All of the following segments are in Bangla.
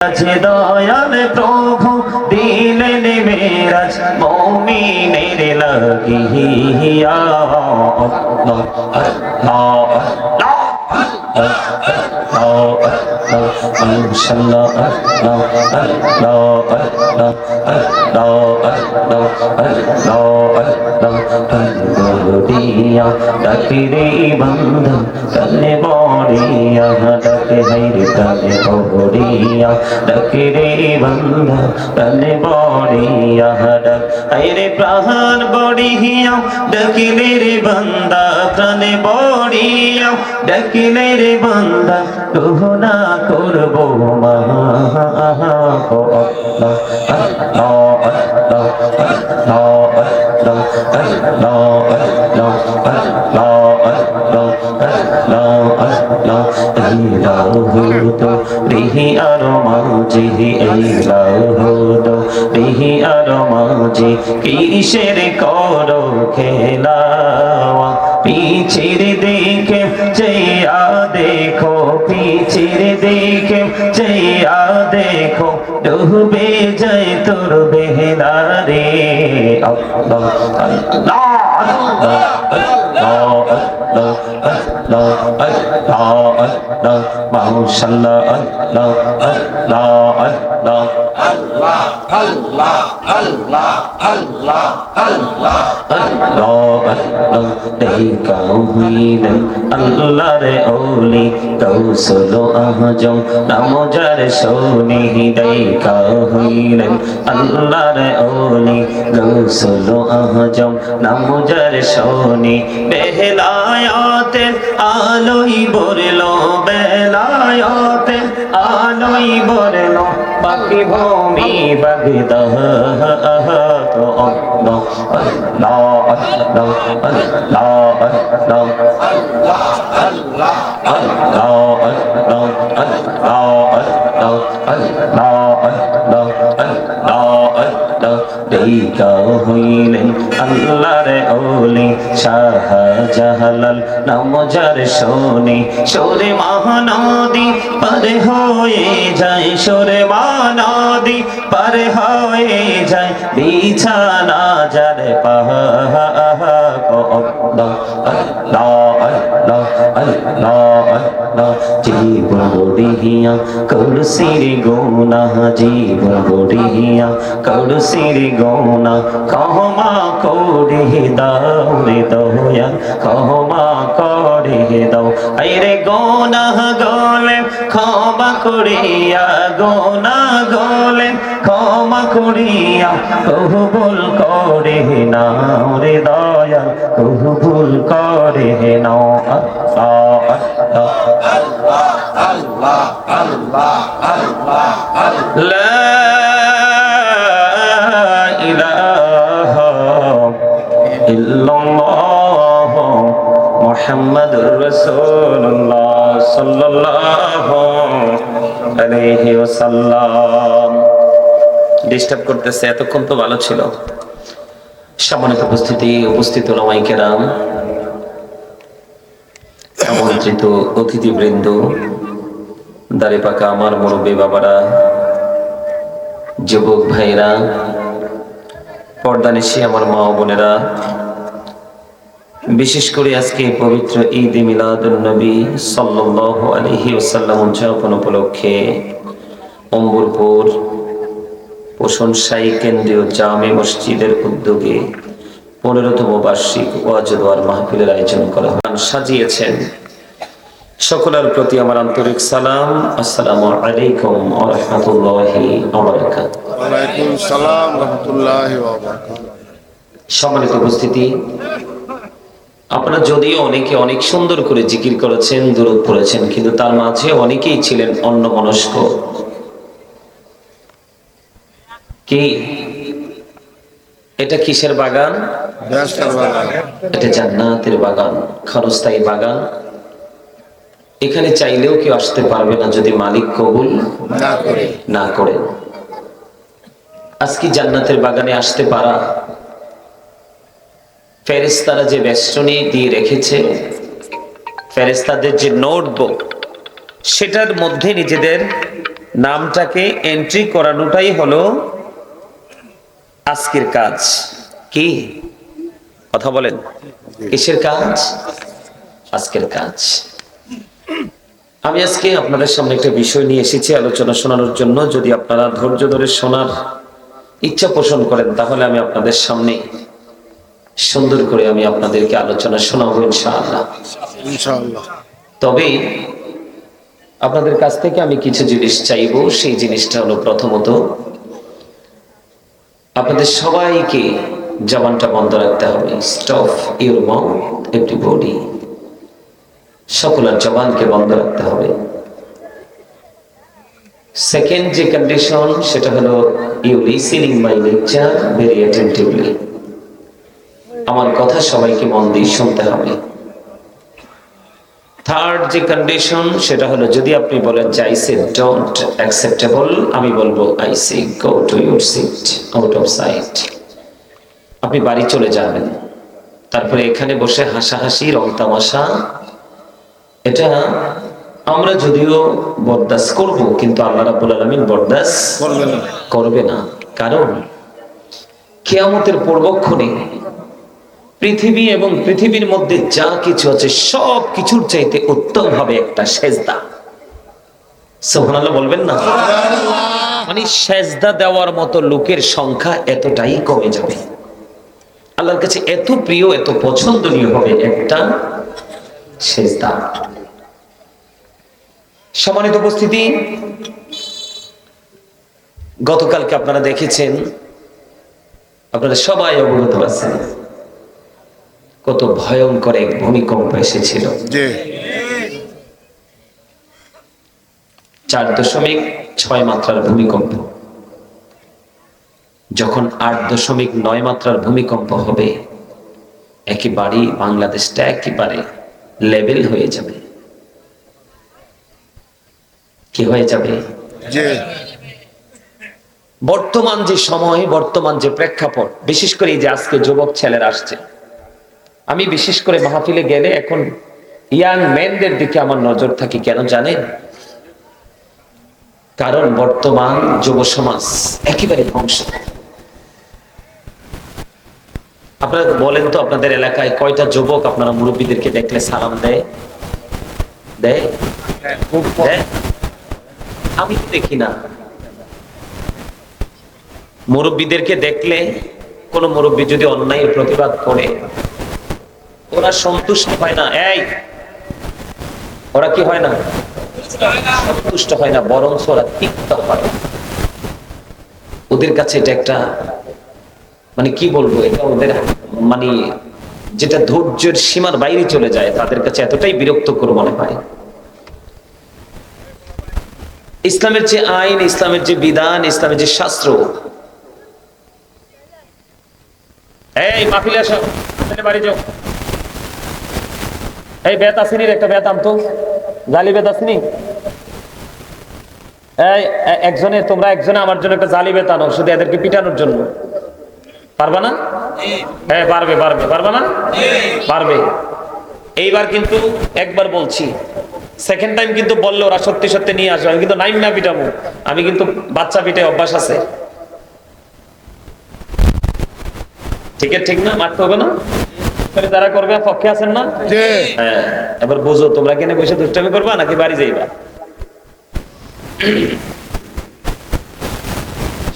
দয়াল প্রভু দিলেন মেরাজ মুমিনের লাগিয়া ডাকিরে বন্ধু তলে বড়িয়া ডাকে হাইরে তলে বড়িয়া ডাকিরে বন্ধু তলে বড়িয়া ডাক হাইরে প্রাণ বড়িয়া ডাকিলে রে বন্দা প্রাণে বড়িয়া ডাকিলে রে বন্দা তুহনা করবো মা রিহি আর মাঝি রিহি আর মাঝি কিসের করো খেলা পিছির দিকে চেয়া দেখো পিছির দিকে চেয়া দেখো ডুবে যায় তোর বেহলা রে আল্লাহ আল্লাহ মাশাআল্লাহ আল্লাহ আল্লাহ আল্লাহ আল্লাহ আল্লাহ আল্লাহ আল্লাহ আল্লাহ আল্লাহ দেখা হইলেন আল্লাহর ওলি কৌশল আজম নাম যার শুনি দেখা হইলেন আল্লাহর ওলি কৌশল আজম নাম যার শুনি বেলায়াতে আলোই বরলো বেলায়াতে আলোই বরলো বাকি ভূমি বাগদাহ তো আল্লাহ আল্লাহ আল্লাহ আল্লাহ আল্লাহ আল্লাহ আল্লাহ দেখা হইলেন আল্লাহর ওলি শাহজালাল নাম যার শুনি সরে মহানদী পার হয়ে যায় সরে মহানদী পার হয়ে যায় বিছানা যার পাহা আল্লাহ আল্লাহ আল্লাহ আল্লাহ আল্লাহ জীবন বড়িয়া করসির গোনা জীবন বড়িয়া করসির গোনা ক্ষমা করে দাও রে দয়াল ক্ষমা করে দাও আরে গোনা গলে ক্ষমা করিয়া গোনা গলে ক্ষমা করিয়া কবুল করে নাও রে দয়াল কবুল করে নাও আল্লাহ আল্লাহ আল্লাহ আল্লাহ আল্লাহ আল্লাহ ইল্লাল্লাহ মুহাম্মাদুর রাসূলুল্লাহ সাল্লাল্লাহু আলাইহি ওয়াসাল্লাম। ডিস্টার্ব করতেছে, এতক্ষণ তো ভালো ছিল। সম্মানিত উপস্থিত ওলামায়ে কেরাম, আমন্ত্রিত অতিথিবৃন্দ, দাড়ি পাকা আমার মুরব্বী বাবারা, যুবক ভাইরা, পর্দানিশী আমার মা বোনেরা, বিশেষ করে আজকে পবিত্র ঈদ মিলাদুন নবী সাল্লাল্লাহু আলাইহি ওয়াসাল্লাম উদযাপন উপলক্ষে অম্বরপুর প্রশংসাই কেন্দ্রীয় জামে মসজিদের উদ্যোগে 15তম বার্ষিক ওয়াজ দোয়ার মাহফিলের আয়োজন করা হয়। সাজিয়েছেন সকলের প্রতি আমার আন্তরিক সালাম। আসসালামু আলাইকুম ওয়া রাহমাতুল্লাহি ওয়া বারাকাতুহু। ওয়া আলাইকুম সালাম ওয়া রাহমাতুল্লাহি ওয়া বারাকাতুহু। সম্মানিত উপস্থিতি, আপনারা যদিও অনেকে অনেক সুন্দর করে জিকির করেছেন, দুরূদ পড়েছেন, কিন্তু তার মাঝে অনেকেই ছিলেন অন্যমনস্ক। কি এটা কিসের বাগান? এটা জান্নাতের বাগান, ক্ষণস্থায়ী বাগান। এখানে চাইলেও কেউ আসতে পারবে না যদি মালিক কবুল না করে। আজকে জান্নাতের বাগানে আসতে পারা ফেরেশতারা যে বেষ্টনী দিয়ে রেখেছে, ফেরেশতাদের যে নোটবুক, সেটার মধ্যে নিজেদের নামটাকে এন্ট্রি করানোটাই হলো আজকের কাজ। কি কথা বলেন, কিসের কাজ? আজকের কাজ। আমি আজকে আপনাদের সামনে একটা বিষয় নিয়ে এসেছি আলোচনা শোনানোর জন্য। যদি আপনারা ধৈর্য ধরে শোনার ইচ্ছা পোষণ করেন তাহলে আমি আপনাদের সামনে সুন্দর করে আমি আপনাদেরকে আলোচনা শোনাবো ইনশাআল্লাহ। তবে আপনাদের কাছ থেকে আমি কিছু জিনিস চাইবো। সেই জিনিসটা হলো, প্রথমত আপনাদের সবাইকে জবানটা বন্ধ রাখতে হবে। Stop your mouth everybody. সকলের জবানকে বন্ধ রাখতে হবে। সেকেন্ড যে কন্ডিশন, সেটা হলো you listening my lecture very attentively. আমার কথা সবাইকে মন দিয়ে শুনতে হবে। থার্ড যে কন্ডিশন, সেটা হলো যদি আপনি বলেন যে আই সে ডোন্ট অ্যাকসেপ্টেবল, আমি বলবো I say go to your seat out of sight. আপনি বাড়ি চলে যাবেন। তারপরে এখানে বসে হাসাহাসি রং তামাশা, এটা আমরা যদিও বরদাস্ত করব, কিন্তু আল্লাহ রাব্বুল আলামিন বরদাস্ত করবে না। কারণ কিয়ামতের পূর্বক্ষণে পৃথিবী এবং পৃথিবীর মধ্যে যা কিছু আছে সব কিছুর চাইতে উত্তম হবে একটা সেজদা। সুবহানাল্লাহ বলবেন না? মানে সেজদা দেওয়ার মতো লোকের সংখ্যা এতটাই কমে যাবে। আল্লাহর কাছে এত প্রিয়, এত পছন্দনীয় হবে একটা সেজদা। সম্মানিত উপস্থিতি, গতকালকে আপনারা দেখেছেন, আপনারা সবাই অবগত আছেন, কত ভয়ঙ্কর এক ভূমিকম্প এসেছিল। 4.6 মাত্রার ভূমিকম্প। যখন 8.9 মাত্রার ভূমিকম্প হবে, একেবারে বাংলাদেশটা একেবারে লেভেল হয়ে যাবে। কি হয়ে যাবে? বর্তমান যে সময়, বর্তমান যে প্রেক্ষাপট, বিশেষ করে এই যে আজকে যুবক ছেলেরা আসছে, আমি বিশেষ করে মাহফিলে গেলে এখন ইয়াং মেনদের দিকে আমার নজর থাকে। কেন জানেন? কারণ বর্তমান যুব সমাজ একেবারে ধ্বংস। আপনারা বলেন তো, আপনাদের এলাকায় কয়টা যুবক আপনারা মুরব্বীদেরকে দেখলে সালাম দেয়? দেয়? আমি তো দেখি না। মুরব্বীদেরকে দেখলে, কোন মুরব্বী যদি অন্যায়ের প্রতিবাদ করে, ওরা সন্তুষ্ট হয় না। ওরা কি হয় না? সন্তুষ্ট হয় না, বরং ওরা তিক্ত হয়। ওদের কাছে এটা একটা, মানে কি বলবো, এটা ওদের মানে যেটা ধৈর্যের সীমার বাইরে চলে যায়, তাদের কাছে এতটাই বিরক্তকর মনে হয়। ইসলামের যে আইন, ইসলামের যে বিধান, ইসলামের যে শাস্ত্র, এই মাহফিলে আসো, বাড়ি যাও, এই বেত আসেনির একটা বেত আনতো, জালি বেত আসেনি? এই একজনে, তোমরা একজনে আমার জন্য একটা জালি বেত আনো, শুধু এদেরকে পিটানোর জন্য। পারবা না? হ্যাঁ পারবে, পারবে। পারবা না? পারবে। এইবার কিন্তু একবার বলছি, সেকেন্ড টাইম কিন্তু বললে ওরা সত্যি সত্যি নিয়ে আসবে। আমি কিন্তু নাইম না পিটাবো, আমি কিন্তু বাচ্চা পিটে অভ্যাস আছে। ঠিক না? মারতে হবে না? যারা করবে পক্ষে আছেন না? হ্যাঁ, এবার বুঝো, তোমরা কেন বসে দুষ্টামি করবা নাকি বাড়ি যাইবা?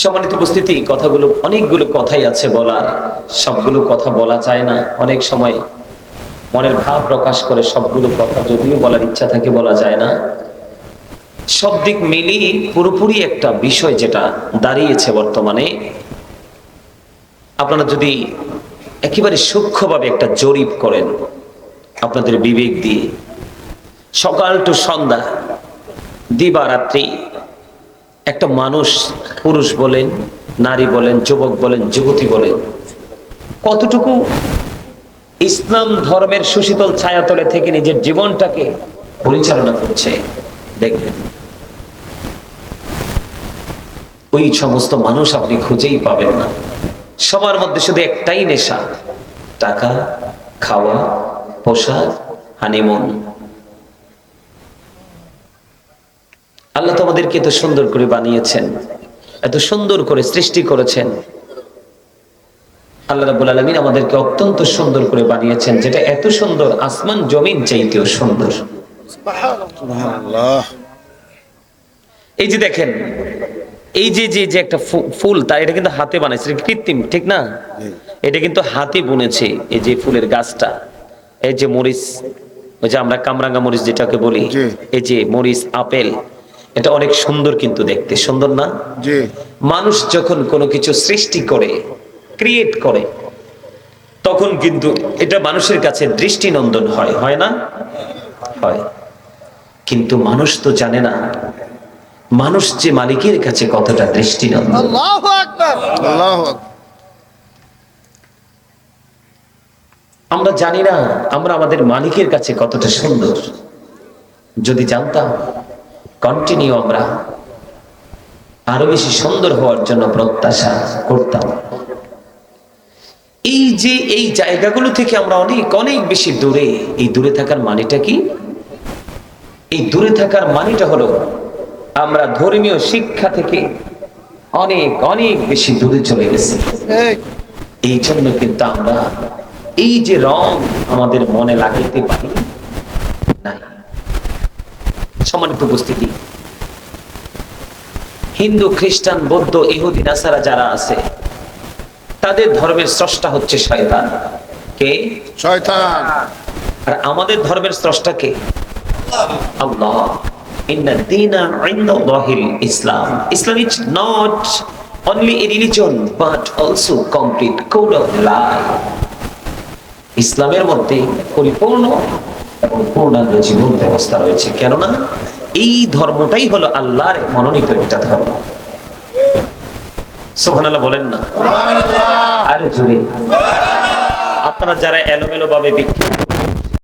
সম্মানিত উপস্থিতি, কথাগুলো, অনেকগুলো কথাই আছে বলার, সবগুলো কথা বলা যায় না। অনেক সময় মনের ভাব প্রকাশ করে সবগুলো কথা যদিও বলার ইচ্ছা থাকে, বলা যায় না। সব দিক মিলিয়ে পুরোপুরি একটা বিষয় যেটা দাঁড়িয়েছে বর্তমানে, আপনারা যদি একেবারে সূক্ষ্মভাবে একটা জরিপ করেন আপনাদের বিবেক দিয়ে, সকাল টু সন্ধ্যা, দিবারাত্রি, একটা মানুষ, পুরুষ বলেন, নারী বলেন, যুবক বলেন, যুবতী বলেন, কতটুকু ইসলাম ধর্মের সুশীতল ছায়াতলে থেকে নিজের জীবনটাকে পরিচালনা করছে দেখবেন। ওই সমস্ত মানুষ আপনি খুঁজেই পাবেন না। সবার মধ্যে শুধু একটাই নেশা, টাকা, খাওয়া, পোশাক, হানিমুন। আল্লাহ তো আমাদেরকে এত সুন্দর করে বানিয়েছেন, এত সুন্দর করে সৃষ্টি করেছেন। আল্লাহ রাব্বুল আলামিন আমাদেরকে অত্যন্ত সুন্দর করে বানিয়েছেন, যেটা এত সুন্দর আসমান জমিন চাইতেও সুন্দর। সুবহানাল্লাহ। এই যে দেখেন, এই যে যে যে একটা ফুল, তা এটা কিন্তু হাতে বানাইছে, এটা কৃত্রিম, ঠিক না? এটা কিন্তু হাতে বুনেছে। এই যে ফুলের গাছটা, এই যে মরিচ, ওই যে আমরা কামরাঙ্গা মরিচ যেটাকে বলি, এই যে মরিচ, আপেল, এটা অনেক সুন্দর কিন্তু দেখতে, সুন্দর না? জি। মানুষ যখন কোনো কিছু সৃষ্টি করে, ক্রিয়েট করে, তখন কিন্তু এটা মানুষের কাছে দৃষ্টিনন্দন হয়, হয় না? হয়। কিন্তু মানুষ তো জানে না মানুষ যে মালিকের কাছে কতটা দৃষ্টিনন্দন। আল্লাহু আকবার, আল্লাহু আকবার। আমরা জানি না আমরা আমাদের মালিকের কাছে কতটা সুন্দর। যদি জানতাম, কন্টিনিউ আমরা আরো বেশি সুন্দর হওয়ার জন্য প্রত্যাশা করতাম। এই যে এই জায়গাগুলো থেকে আমরা অনেক অনেক বেশি দূরে। এই দূরে থাকার মানেটা কি? এই দূরে থাকার মানেটা হলো আমরা ধর্মীয় শিক্ষা থেকে অনেক অনেক বেশি দূরে চলে গেছি। এই জন্য কিন্তু আমরা এই যে রং আমাদের মনে লাগাইতে পারি নাই। সম্মানিত উপস্থিতি, হিন্দু, খ্রিস্টান, বৌদ্ধ, ইহুদি, নাসারা যারা আছে, তাদের ধর্মের স্রষ্টা হচ্ছে শয়তান। কে? শয়তান। আর আমাদের ধর্মের স্রষ্টা কে? আল্লাহ। ইন্না দীনা ইনদাল্লাহিল ইসলাম। Islam is not only a religion but also complete code of life. ইসলামের মধ্যে পরিপূর্ণ এবং পূর্ণাঙ্গ জীবন ব্যবস্থা রয়েছে। কেননা এই ধর্মটাই হলো আল্লাহর মনোনীত একটা ধর্ম। সুবহানাল্লাহ বলেন না? আরে জোরে। আপনারা যারা এলোমেলো ভাবে বিক্ষিপ্ত